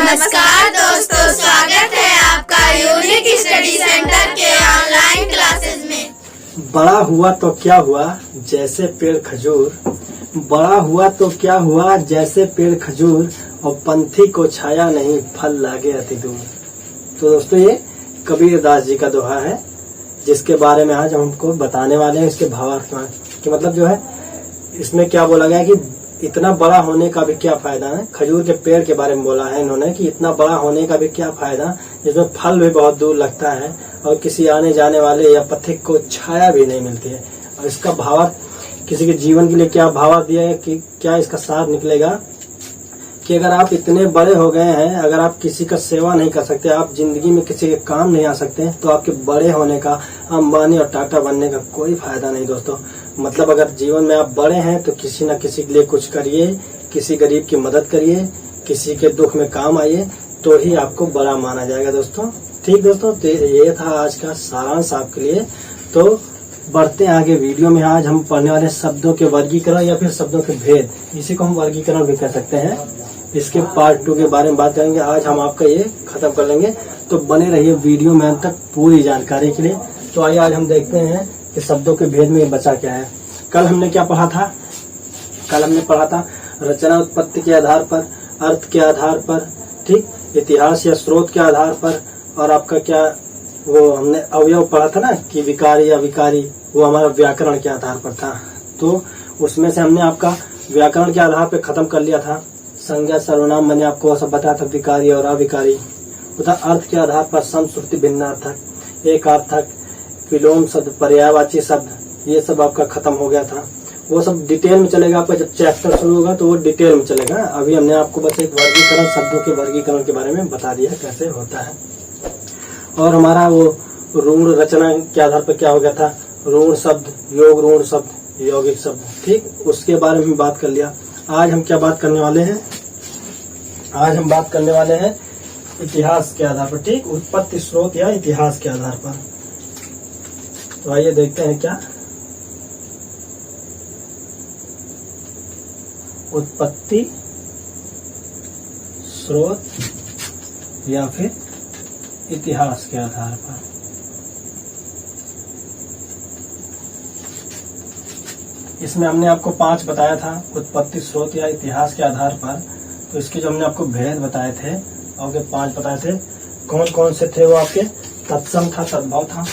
नमस्कार दोस्तों, स्वागत है आपका यूनिक स्टडी सेंटर के ऑनलाइन क्लासेस में। बड़ा हुआ तो क्या हुआ जैसे पेड़ खजूर, बड़ा हुआ तो क्या हुआ जैसे पेड़ खजूर, और पंथी को छाया नहीं फल लागे अति दूर। तो दोस्तों ये कबीरदास जी का दोहा है, जिसके बारे में आज हम हमको बताने वाले हैं। इसके भावार्थ कि मतलब जो है इसमें क्या बोला गया है कि इतना बड़ा होने का भी क्या फायदा है। खजूर के पेड़ के बारे में बोला है इन्होंने कि इतना बड़ा होने का भी क्या फायदा, जिसमें फल भी बहुत दूर लगता है और किसी आने जाने वाले या पथिक को छाया भी नहीं मिलती है। और इसका भावार्थ किसी के जीवन के लिए क्या भावार्थ दिया है कि क्या इसका सार निकलेगा कि अगर आप इतने बड़े हो गए हैं, अगर आप किसी का सेवा नहीं कर सकते, आप जिंदगी में किसी के काम नहीं आ सकते, तो आपके बड़े होने का, अंबानी और टाटा बनने का कोई फायदा नहीं दोस्तों। मतलब अगर जीवन में आप बड़े हैं तो किसी न किसी के लिए कुछ करिए, किसी गरीब की मदद करिए, किसी के दुख में काम आइए, तो ही आपको बड़ा माना जाएगा दोस्तों। ठीक दोस्तों, तो ये था आज का सारांश आपके लिए। तो बढ़ते हैं आगे वीडियो में। आज हम पढ़ने वाले शब्दों के वर्गीकरण या फिर शब्दों के भेद, इसी को हम वर्गीकरण भी कह सकते हैं। इसके पार्ट 2 के बारे में बात करेंगे। आज हम आपका ये खत्म कर लेंगे, तो बने रहिए वीडियो में अंत तक पूरी जानकारी के लिए। तो आइए आज हम देखते हैं कि शब्दों के भेद में बचा क्या है। कल हमने क्या पढ़ा था? कल हमने पढ़ा था रचना उत्पत्ति के आधार पर, अर्थ के आधार पर, ठीक, इतिहास या स्रोत के आधार पर, और आपका क्या वो हमने अवयव पढ़ा था ना कि विकारी या विकारी, वो हमारा व्याकरण के आधार पर था। तो उसमें से हमने आपका व्याकरण के आधार पर खत्म कर लिया था। संज्ञा सर्वनाम मैंने आपको सब बताया था, विकारी और अविकारी। तथा अर्थ के आधार पर सम श्रुति भिन्नार्थक, एक अर्थक, विलोम शब्द, पर्यायवाची शब्द, ये सब आपका खत्म हो गया था। वो सब डिटेल में चलेगा आपका, जब चैप्टर शुरू होगा तो वो डिटेल में चलेगा। अभी हमने आपको बस एक वर्गीकरण, शब्दों के वर्गीकरण के बारे में बता दिया कैसे होता है। और हमारा वो ऋण रचना के आधार पर क्या हो गया था, ऋण शब्द, योग ऋण शब्द, यौगिक शब्द, ठीक, उसके बारे में बात कर लिया। आज हम क्या बात करने वाले हैं? आज हम बात करने वाले हैं इतिहास के आधार पर, ठीक, उत्पत्ति, स्रोत या इतिहास के आधार पर। तो आइए देखते हैं क्या उत्पत्ति, स्रोत या फिर इतिहास के आधार पर। इसमें हमने आपको 5 बताया था, उत्पत्ति, स्रोत या इतिहास के आधार पर। तो इसके जो हमने आपको भेद बताए थे, आपके 5 बताए थे, कौन कौन से थे वो आपके? तत्सम था, तद्भव था,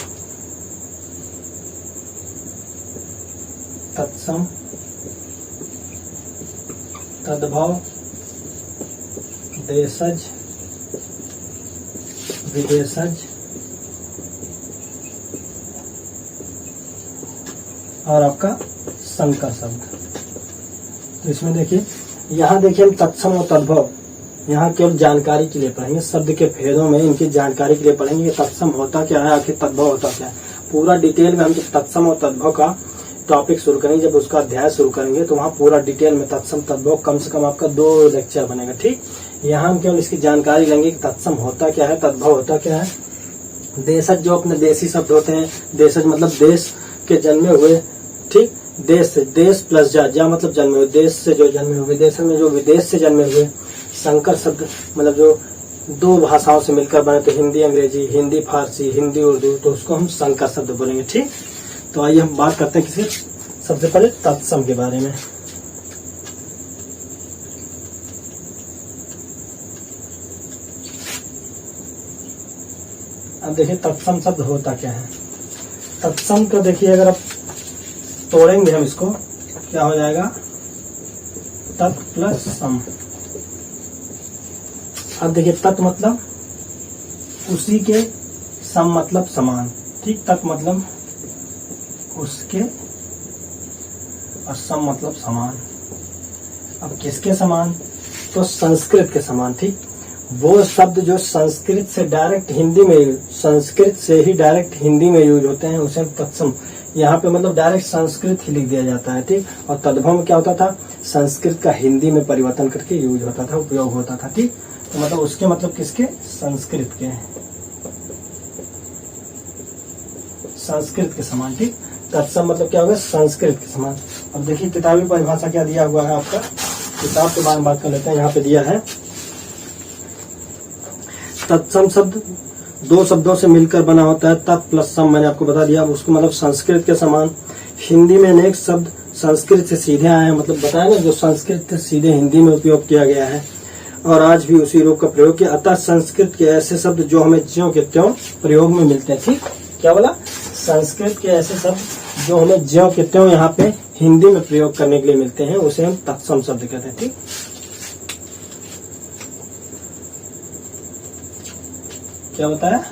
तत्सम, तद्भव, देशज, विदेशज और आपका संकर शब्द। तो इसमें देखिए, यहाँ देखिए हम तत्सम और तद्भव यहाँ केवल जानकारी के लिए पढ़ेंगे, शब्द के भेदों में इनकी जानकारी के लिए पढ़ेंगे। तत्सम होता क्या है, आखिर तद्भव होता क्या है, पूरा डिटेल में हम जब तत्सम और तद्भव का टॉपिक शुरू करेंगे, जब उसका अध्याय शुरू करेंगे, तो वहाँ पूरा डिटेल में तत्सम तद्भव कम से कम आपका 2 लेक्चर बनेगा, ठीक। यहाँ हम केवल इसकी जानकारी लेंगे कि तत्सम होता क्या है, तद्भव होता क्या है। देशज जो अपने देसी शब्द होते हैं, देशज मतलब देश के जन्मे हुए, ठीक, देश से, देश प्लस जा मतलब जन्मे हुए, देश से जो जन्मे हुए, विदेश में जो विदेश से जन्मे हुए। संकर शब्द मतलब जो 2 भाषाओं से मिलकर बने, तो हिंदी अंग्रेजी, हिंदी फारसी, हिंदी उर्दू, तो उसको हम संकर शब्द बोलेंगे, ठीक। तो आइए हम बात करते हैं किसी सबसे पहले तत्सम के बारे में। अब देखिए तत्सम शब्द होता क्या है। तत्सम को देखिए, अगर आप तोड़ेंगे हम इसको, क्या हो जाएगा? तत् प्लस सम। अब देखिए, तत् मतलब उसी के, सम मतलब समान, ठीक, तत् मतलब उसके और सम मतलब समान। अब किसके समान? तो संस्कृत के समान, ठीक। वो शब्द जो संस्कृत से डायरेक्ट हिंदी में, संस्कृत से ही डायरेक्ट हिंदी में यूज होते हैं, उसे तत्सम, यहाँ पे मतलब डायरेक्ट संस्कृत ही लिख दिया जाता है, ठीक। और तद्भव में क्या होता था? संस्कृत का हिंदी में परिवर्तन करके यूज होता था, उपयोग होता था, ठीक। तो मतलब उसके मतलब किसके? संस्कृत के, संस्कृत के समान, ठीक। तत्सम मतलब क्या होगा? संस्कृत के समान। अब देखिए किताबी परिभाषा क्या दिया हुआ है आपका, किताब के बारे में बात कर लेते हैं। यहाँ पे दिया है तत्सम शब्द दो शब्दों से मिलकर बना होता है। तत् प्लस सम मैंने आपको बता दिया। अब उसको मतलब संस्कृत के समान। हिंदी में अनेक शब्द संस्कृत से सीधे आए हैं, मतलब बताया ना, जो संस्कृत से सीधे हिंदी में उपयोग किया गया है और आज भी उसी रूप का प्रयोग किया। अतः संस्कृत के ऐसे शब्द जो हमें ज्यों के त्यों प्रयोग में मिलते हैं। ठीक, क्या बोला? संस्कृत के ऐसे शब्द जो हमें ज्यों के त्यों यहाँ पे हिंदी में प्रयोग करने के लिए मिलते हैं, उसे हम तत्सम शब्द कहते हैं। ठीक, क्या बताया?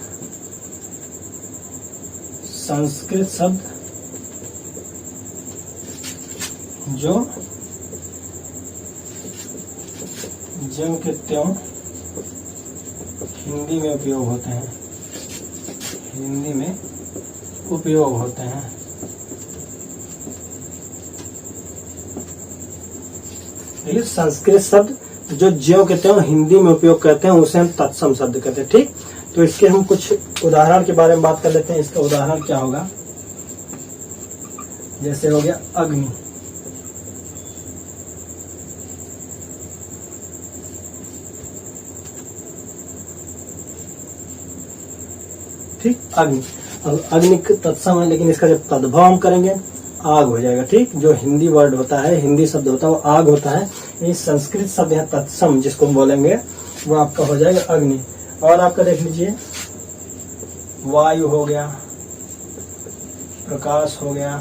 संस्कृत शब्द जो ज्यों के त्यों हिंदी में उपयोग होते हैं, हिंदी में उपयोग होते हैं। देखिए, संस्कृत शब्द जो ज्यों के त्यों हिंदी में उपयोग करते हैं उसे हम तत्सम शब्द कहते हैं। ठीक, तो इसके हम कुछ उदाहरण के बारे में बात कर लेते हैं। इसका उदाहरण क्या होगा? जैसे हो गया अग्नि। ठीक, अग्नि। अब अग्नि तत्सम है, लेकिन इसका जब तद्भव हम करेंगे आग हो जाएगा। ठीक, जो हिंदी वर्ड होता है, हिंदी शब्द होता है वो आग होता है। ये संस्कृत शब्द है तत्सम, जिसको हम बोलेंगे वो आपका हो जाएगा अग्नि। और आपका देख लीजिए, वायु हो गया, प्रकाश हो गया,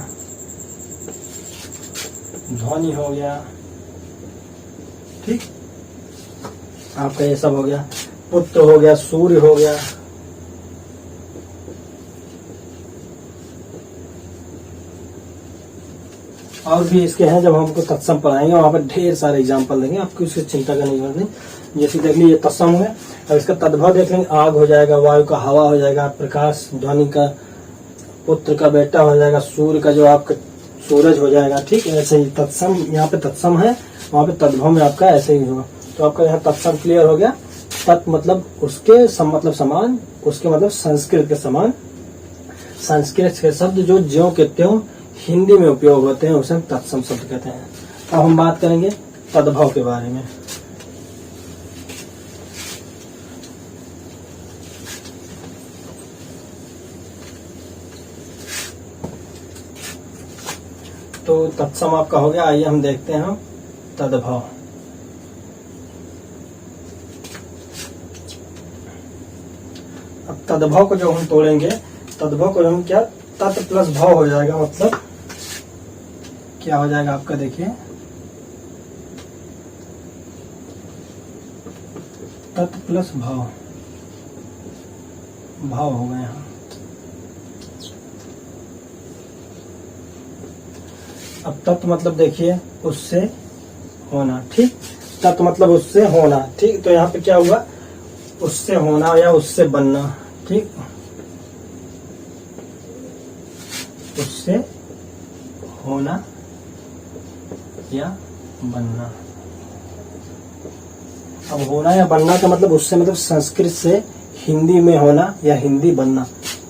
ध्वनि हो गया। ठीक, आपका ये सब हो गया। पुत्र हो गया, सूर्य हो गया। और भी इसके हैं, जब हमको तत्सम पढ़ाएंगे वहां पर ढेर सारे एग्जाम्पल देंगे, आपको इसकी चिंता करने की जरूरत नहीं। जैसे देख लीजिए तत्सम है, अब इसका तद्भव देख लेंगे, आग हो जाएगा, वायु का हवा हो जाएगा, प्रकाश ध्वनि का पुत्र का बेटा हो जाएगा, सूर्य का जो आपका सूरज हो जाएगा। ठीक, ऐसे ही तत्सम, यहाँ पे तत्सम है, वहां पे तद्भव में आपका ऐसे ही होगा। तो आपका यहाँ तत्सम क्लियर हो गया। तत् मतलब उसके मतलब समान, उसके मतलब संस्कृत के समान। संस्कृत के शब्द जो ज्यों के त्यों हिंदी में उपयोग होते हैं उसे हम तत्सम शब्द कहते हैं। अब हम बात करेंगे तद्भव के बारे में। तो तत्सम आपका हो गया। आइए हम देखते हैं तद्भव। अब तद्भव को जो हम तोड़ेंगे, तद्भव को हम क्या, तत् प्लस भव हो जाएगा। मतलब क्या हो जाएगा आपका, देखिए तत् प्लस भव, भाव हो गए यहाँ। अब तत् मतलब देखिए उससे होना। ठीक, तत् मतलब उससे होना। ठीक, तो यहाँ पे क्या हुआ, उससे होना या उससे बनना। ठीक, उससे होना या बनना। अब होना या बनना का मतलब उससे मतलब संस्कृत से हिंदी में होना या हिंदी बनना।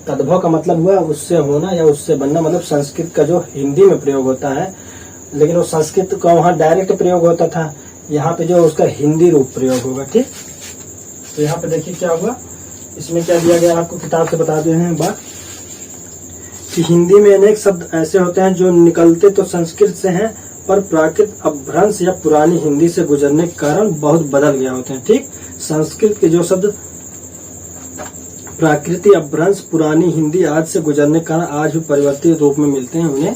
तद्भव का मतलब हुआ उससे होना या उससे बनना, मतलब संस्कृत का जो हिंदी में प्रयोग होता है, लेकिन वो संस्कृत का वहाँ डायरेक्ट प्रयोग होता था, यहाँ पे जो उसका हिंदी रूप प्रयोग होगा। ठीक, तो यहाँ पे देखिए क्या हुआ, इसमें क्या दिया गया आपको किताब से बता दे हैं बात कि हिंदी में अनेक शब्द ऐसे होते हैं जो निकलते तो संस्कृत से हैं, पर प्राकृत अपभ्रंश या पुरानी हिंदी से गुजरने के कारण बहुत बदल गए होते हैं। ठीक, संस्कृत के जो शब्द प्राकृतिक अपभ्रंश पुरानी हिंदी आज से गुजरने के कारण आज भी परिवर्तित रूप में मिलते हैं, उन्हें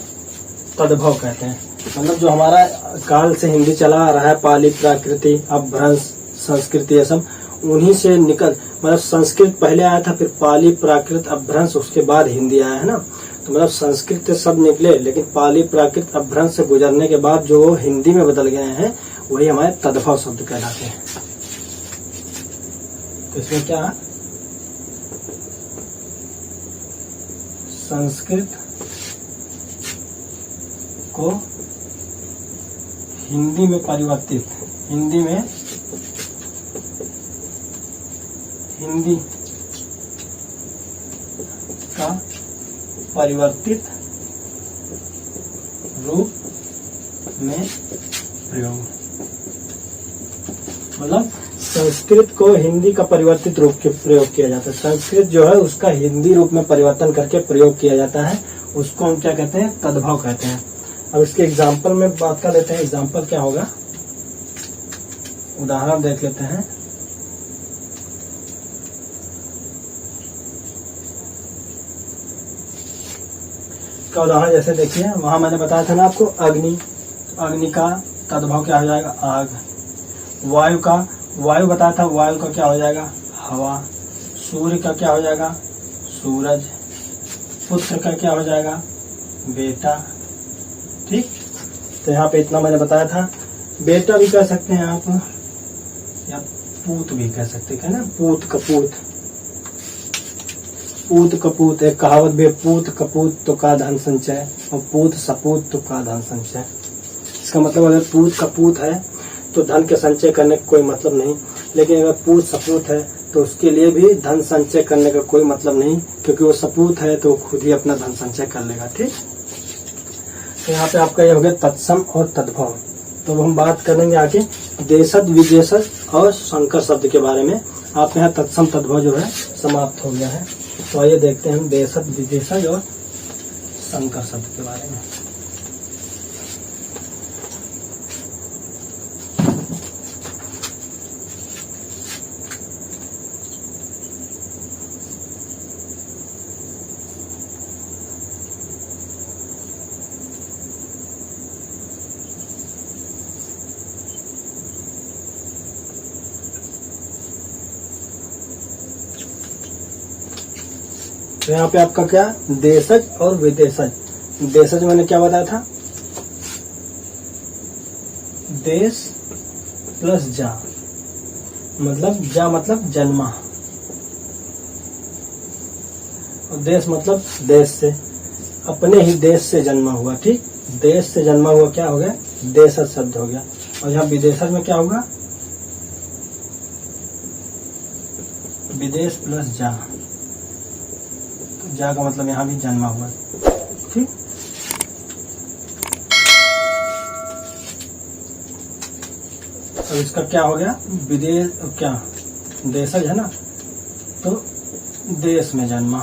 तद्भव कहते हैं। मतलब जो हमारा काल से हिंदी चला आ रहा है, पाली प्राकृति अपभ्रंश संस्कृति, ये सब उन्हीं से निकल, मतलब संस्कृत पहले आया था, फिर पाली प्राकृत अपभ्रंश, उसके बाद हिंदी आया है ना। तो मतलब संस्कृत से शब्द निकले, लेकिन पाली प्राकृत अपभ्रंश से गुजरने के बाद जो हिंदी में बदल गए हैं वही हमारे तद्भव शब्द कहलाते हैं। तो इसमें क्या, संस्कृत को हिंदी में परिवर्तित, हिंदी में हिंदी का परिवर्तित रूप में प्रयोग, मतलब संस्कृत को हिंदी का परिवर्तित रूप के प्रयोग किया जाता है। संस्कृत जो है उसका हिंदी रूप में परिवर्तन करके प्रयोग किया जाता है, उसको हम क्या कहते हैं, तद्भव कहते हैं। अब इसके एग्जाम्पल में बात कर लेते हैं। एग्जाम्पल क्या होगा, उदाहरण देख लेते हैं। का उदाहरण जैसे देखिए, वहां मैंने बताया था ना आपको अग्नि, अग्नि का तद्भव क्या हो जाएगा, आग। वायु का, वायु बताया था, वायु का क्या हो जाएगा, हवा। सूर्य का क्या हो जाएगा, सूरज। पुत्र का क्या हो जाएगा, बेटा। ठीक, तो यहाँ पे इतना मैंने बताया था। बेटा भी कह सकते हैं आप, या पूत भी कह सकते हैं ना, पूत कपूत। पूत कपूत एक कहावत भी है, पूत कपूत तो का धन संचय, और पूत सपूत तो का धन संचय। इसका मतलब अगर पूत कपूत है तो धन के संचय करने का कोई मतलब नहीं, लेकिन अगर पूत सपूत है तो उसके लिए भी धन संचय करने का कोई मतलब नहीं, क्योंकि वो सपूत है तो खुद ही अपना धन संचय कर लेगा। ठीक, तो यहाँ पे आपका ये हो गया तत्सम और तद्भव। तो हम बात करेंगे आगे देशज, विदेशज और संकर शब्द के बारे में। आप यहाँ तत्सम तद्भव जो है समाप्त हो गया है। तो आइए देखते हैं हम देशज, विदेशज और संकर शब्द के बारे में। तो यहाँ पे आपका क्या, देशज और विदेशज। देशज मैंने क्या बताया था, देश प्लस जा, मतलब जा मतलब जन्मा, और देश मतलब देश से, अपने ही देश से जन्मा हुआ। ठीक, देश से जन्मा हुआ क्या हो गया, देशज शब्द हो गया। और यहाँ विदेशज में क्या होगा, विदेश प्लस जा, जा का मतलब यहाँ भी जन्मा हुआ। ठीक, अब इसका क्या हो गया, विदेश क्या, देशज है ना, तो देश में जन्मा।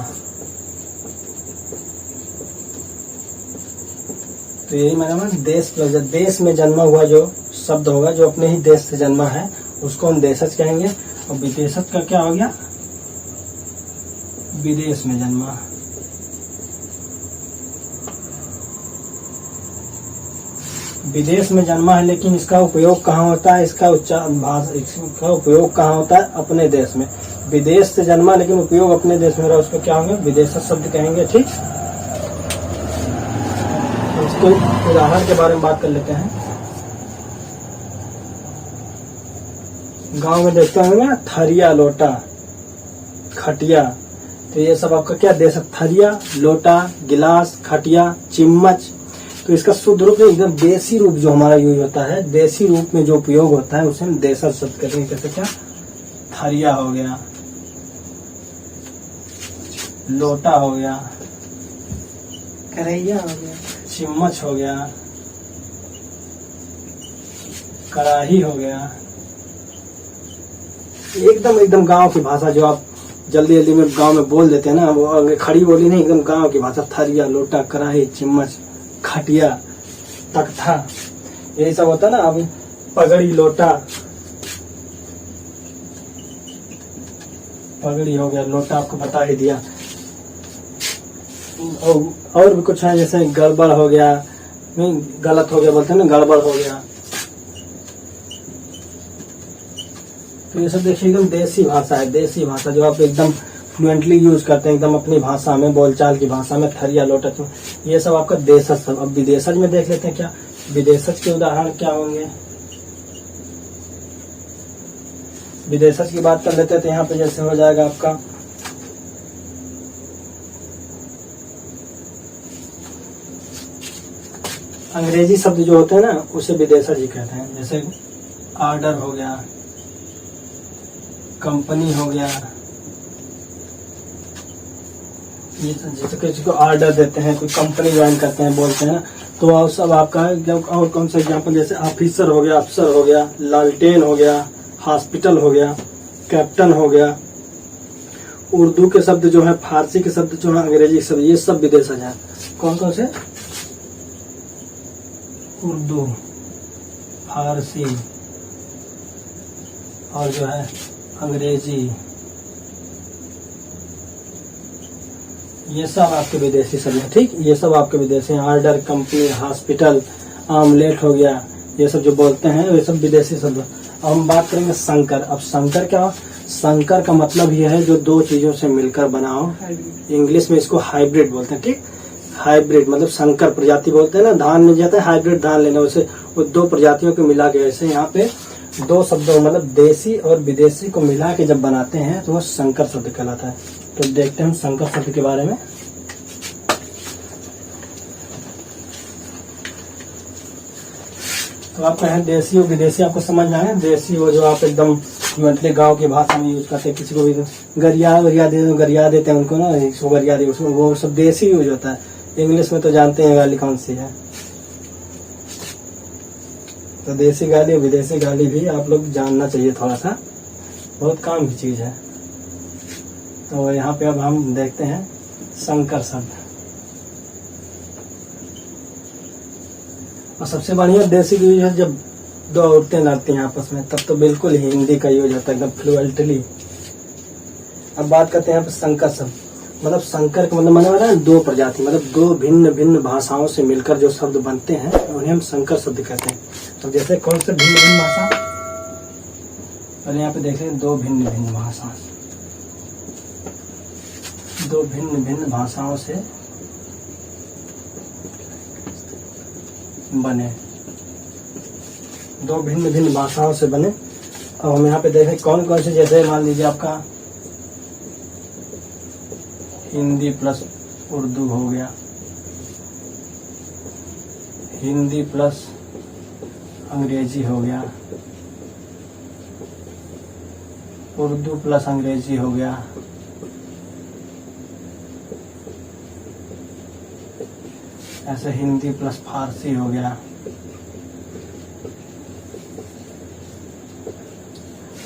तो यही मैंने देश प्लस, देश में जन्मा हुआ जो शब्द होगा, जो अपने ही देश से जन्मा है, उसको हम देशज कहेंगे। और विदेशज का क्या हो गया, विदेश में जन्मा। विदेश में जन्मा है, लेकिन इसका उपयोग कहाँ होता है, इसका इसका उपयोग कहाँ होता है, अपने देश में। विदेश से जन्मा लेकिन उपयोग अपने देश में रहा, उसको क्या होंगे, विदेशज शब्द कहेंगे। ठीक, इसको उदाहरण के बारे में बात कर लेते हैं। गांव में देखते होंगे ना, थरिया, लोटा, खटिया, तो ये सब आपका क्या, देश। थरिया, लोटा, गिलास, खटिया, चिम्मच। तो इसका शुद्ध रूप में एकदम देसी रूप जो हमारा यूज होता है, देसी रूप में जो उपयोग होता है, उसे हम देशज शब्द कहते हैं। कैसे, क्या, थरिया हो गया, लोटा हो गया, करैया हो गया, चिम्मच हो गया, कड़ाही हो गया। एकदम गांव की भाषा जो आप जल्दी जल्दी में गांव में बोल देते हैं ना, वो खड़ी बोली नहीं, एकदम गांव की भाषा। थरिया, लोटा, कड़ाही, चिम्मच, खटिया, तख्ता, यही सब होता है ना। अब पगड़ी, लोटा, पगड़ी हो गया, लोटा आपको बता ही दिया। और भी कुछ है, जैसे गड़बड़ हो गया, नहीं गलत हो गया बोलते हैं ना, गड़बड़ हो गया। तो ये सब देखिए एकदम देसी भाषा है, देसी भाषा जो आप एकदम फ्लुएंटली यूज करते हैं, एकदम अपनी भाषा में, बोलचाल की भाषा में। थरिया, लोटा, ये सब आपका देशज सब। अब विदेशज में देख लेते हैं क्या, विदेशज के उदाहरण क्या होंगे। विदेशज की बात कर लेते हैं, तो यहाँ पे जैसे हो जाएगा आपका अंग्रेजी शब्द जो होते हैं ना, उसे विदेशज ही कहते हैं। जैसे ऑर्डर हो गया, कंपनी हो गया, ये जैसे किसी को ऑर्डर देते हैं, कोई कंपनी ज्वाइन करते हैं, बोलते हैं ना, तो आप सब आपका। और कौन सा एग्जाम्पल, जैसे ऑफिसर हो गया, अफसर हो गया, लालटेन हो गया, हॉस्पिटल हो गया, कैप्टन हो गया। उर्दू के शब्द जो है, फारसी के शब्द जो है, अंग्रेजी के शब्द, ये सब विदेशज हैं। कौन कौन से? उर्दू, फारसी और जो है अंग्रेजी, ये सब आपके विदेशी शब्द हैं। ठीक, ये सब आपके विदेशी हैं। ऑर्डर, कंपनी, हॉस्पिटल, आमलेट हो गया, ये सब जो बोलते हैं ये सब विदेशी शब्द। अब हम बात करेंगे संकर। अब संकर क्या? संकर का मतलब यह है जो दो चीजों से मिलकर बना हो। इंग्लिश में इसको हाइब्रिड बोलते हैं। ठीक, हाइब्रिड मतलब संकर प्रजाति बोलते हैं ना, धान में जाता है हाइब्रिड धान लेना, उसे वो दो प्रजातियों को मिला के, ऐसे यहाँ पे दो शब्दों मतलब देसी और विदेशी को मिला के जब बनाते हैं तो वो संकर शब्द कहलाता है। तो देखते हैं हम संकर शब्द के बारे में। तो आप कहें देसी और विदेशी आपको समझ में आए। देसी वो जो आप एकदम फ्लुएंटली गांव की भाषा में यूज करते हैं, किसी को भी गरिया देते हैं उनको ना, इसको गरिया दे, उसको वो सब देसी यूज होता है। इंग्लिश में तो जानते हैं गाली कौन सी है। तो देसी गाली और विदेशी गाली भी आप लोग जानना चाहिए थोड़ा सा, बहुत काम की चीज है। तो यहाँ पे अब हम देखते हैं संकर शब्द। और सबसे बढ़िया देसी यूज है जब दो औरतें लड़ती हैं आपस में, तब तो बिल्कुल हिंदी का यूज होता है एकदम फ्लुएंटली। अब बात करते हैं यहाँ पे संकर शब्द। मतलब संकर का मतलब माना है दो प्रजाति, मतलब दो भिन्न भिन्न भाषाओं से मिलकर जो शब्द बनते हैं उन्हें हम संकर शब्द कहते हैं। तो जैसे कौन से भिन्न भिन्न भाषा, पहले यहाँ पे देख रहे हैं दो भिन्न भिन्न भाषा, दो भिन्न भिन्न भाषाओं से बने, दो भिन्न भिन्न भाषाओं से बने। अब हम यहाँ पे देखें कौन कौन से, जैसे मान लीजिए आपका हिंदी प्लस उर्दू हो गया, हिंदी प्लस अंग्रेजी हो गया, उर्दू प्लस अंग्रेजी हो गया, ऐसे हिंदी प्लस फारसी हो गया।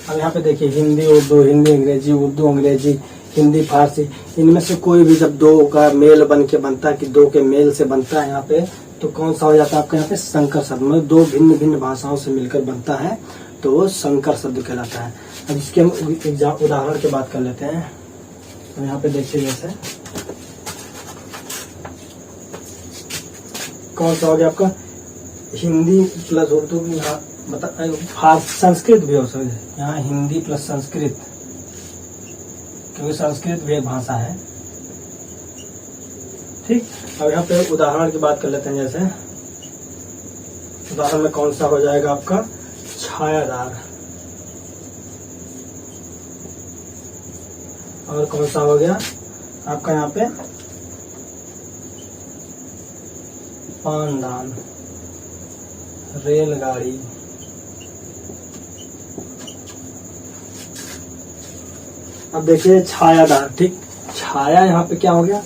अब यहाँ पे देखिए हिंदी उर्दू, हिंदी अंग्रेजी, उर्दू अंग्रेजी, हिंदी फारसी, इनमें से कोई भी जब दो का मेल बन के बनता है कि दो के मेल से बनता है यहाँ पे, तो कौन सा हो जाता है आपका यहाँ पे संकर शब्द। मतलब दो भिन्न भिन्न भाषाओं से मिलकर बनता है तो वो संकर शब्द कहलाता है। अब इसके हम उदाहरण की बात कर लेते हैं। तो यहाँ पे देखिए जैसे कौन सा हो गया आपका हिंदी प्लस उर्दू, संस्कृत भी हो सकता है यहाँ, हिंदी प्लस संस्कृत, क्योंकि संस्कृत भी एक भाषा है। ठीक, अब यहाँ पे उदाहरण की बात कर लेते हैं। जैसे उदाहरण में कौन सा हो जाएगा आपका छायादार, और कौन सा हो गया आपका यहाँ पे पानदान, रेलगाड़ी। अब देखिए छायादार। ठीक, छाया यहाँ पे क्या हो गया,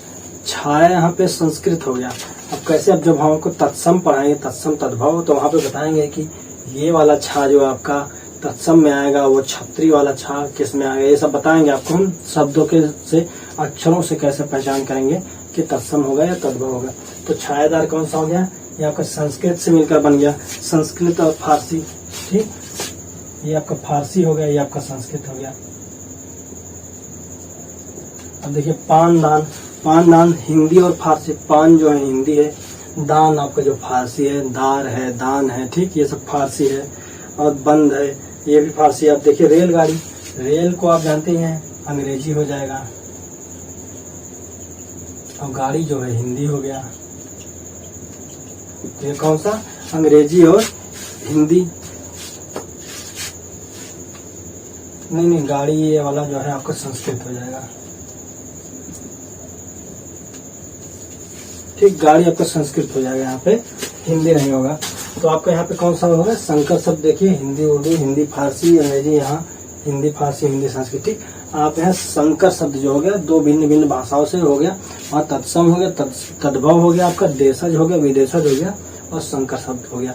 छाया यहाँ पे संस्कृत हो गया। अब कैसे, अब जब हम आपको तत्सम पढ़ाएंगे, तत्सम तद्भव, तो वहां पे बताएंगे कि ये वाला छा जो आपका तत्सम में आएगा वो छत्री वाला छा किस में आएगा, ये सब बताएंगे आपको। हम शब्दों के से अक्षरों से कैसे पहचान करेंगे कि तत्सम होगा या तद्भव होगा। तो छायादार कौन सा हो गया, ये आपका संस्कृत से मिलकर बन गया, संस्कृत और फारसी। ठीक, ये आपका फारसी हो गया, ये आपका संस्कृत हो गया। अब देखिए पानदान, पानदान हिंदी और फारसी, पान जो है हिंदी है, दान आपका जो फारसी है, दार है, दान है। ठीक, ये सब फारसी है। और बंद है, ये भी फारसी है। अब देखिए रेलगाड़ी, रेल को आप जानते हैं अंग्रेजी हो जाएगा, और गाड़ी जो है हिंदी हो गया। ये कौन सा, अंग्रेजी और हिंदी, नहीं गाड़ी ये वाला जो है आपका संस्कृत हो जाएगा। ठीक, गाड़ी आपका संस्कृत हो जाएगा, यहाँ पे हिंदी नहीं होगा। तो आपका यहाँ पे कौन सा होगा संकर शब्द, देखिए हिंदी उर्दू, हिंदी फारसी, अंग्रेजी, यहाँ हिंदी फारसी, हिंदी संस्कृत। ठीक, आप यहाँ संकर शब्द जो हो गया दो भिन्न भिन्न भाषाओं से हो गया, और तत्सम हो गया, तद्भव हो गया, आपका देशज हो गया, विदेशज हो गया, और संकर शब्द हो गया।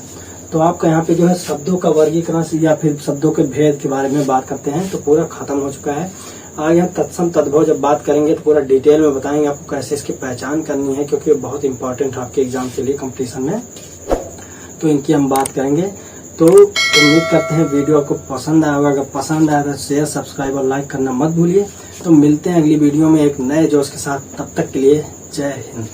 तो आपका यहाँ पे जो है शब्दों का वर्गीकरण या फिर शब्दों के भेद के बारे में बात करते हैं तो पूरा खत्म हो चुका है। आगे हम तत्सम तद्भव जब बात करेंगे तो पूरा डिटेल में बताएंगे आपको कैसे इसकी पहचान करनी है, क्योंकि ये बहुत इंपॉर्टेंट है आपके एग्जाम के लिए कंपटीशन में, तो इनकी हम बात करेंगे। तो उम्मीद करते हैं वीडियो आपको पसंद आया होगा। अगर पसंद आया तो शेयर, सब्सक्राइब और लाइक करना मत भूलिए। तो मिलते हैं अगली वीडियो में एक नए जोश के साथ, तब तक के लिए जय हिंद।